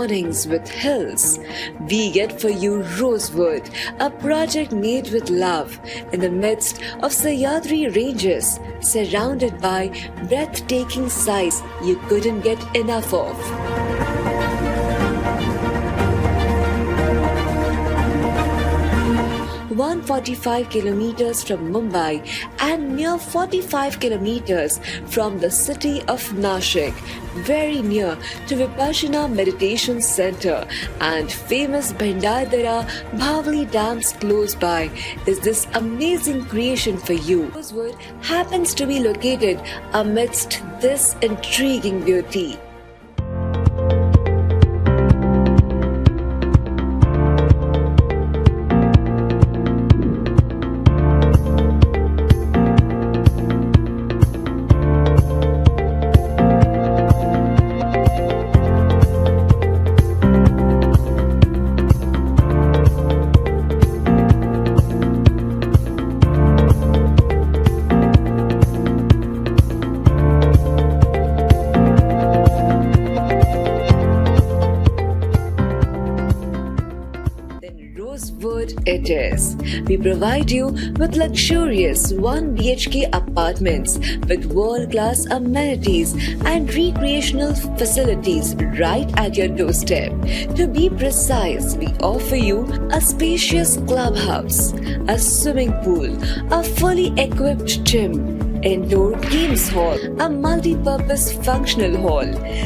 mornings with hills. We get for you Rosewood, a project made with love in the midst of Sahyadri ranges, surrounded by breathtaking sights you couldn't get enough of. 145 kilometers from Mumbai and near 45 kilometers from the city of Nashik, very near to Vipassana Meditation Center and famous Bhandardara Bhavli dams close by, is this amazing creation for you. Rosewood happens to be located amidst this intriguing beauty. Rosewood it is. We provide you with luxurious 1 BHK apartments with world-class amenities and recreational facilities right at your doorstep. To be precise, we offer you a spacious clubhouse, a swimming pool, a fully equipped gym, indoor games hall, a multi-purpose functional hall,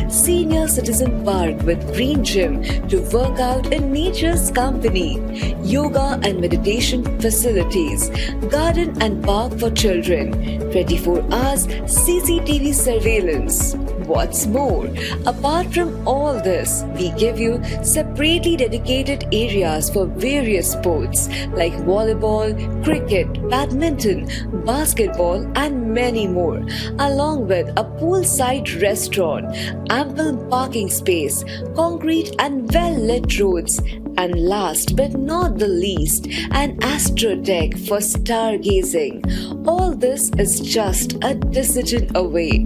senior citizen park with green gym to work out in nature's company, yoga and meditation facilities, garden and park for children, 24 hours CCTV surveillance. What's more, apart from all this, we give you separately dedicated areas for various sports like volleyball, cricket, badminton, basketball and many more, along with a poolside restaurant, ample parking space, concrete and well-lit roads, and last but not the least, an astrodeck for stargazing. All this is just a decision away.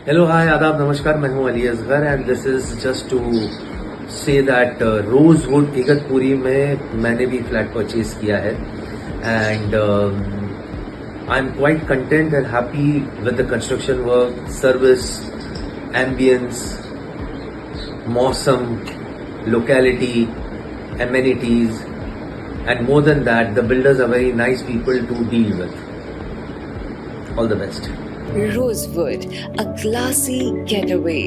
Hello hi आदाब नमस्कार, मैं हूं Ali Asgar and this is just to say that Rosewood Igatpuri में मैंने भी flat purchase किया है and I am quite content and happy with the construction work, service, ambience, मौसम, locality, amenities, and more than that, the builders are very nice people to deal with. All the best. Rosewood, a classy getaway.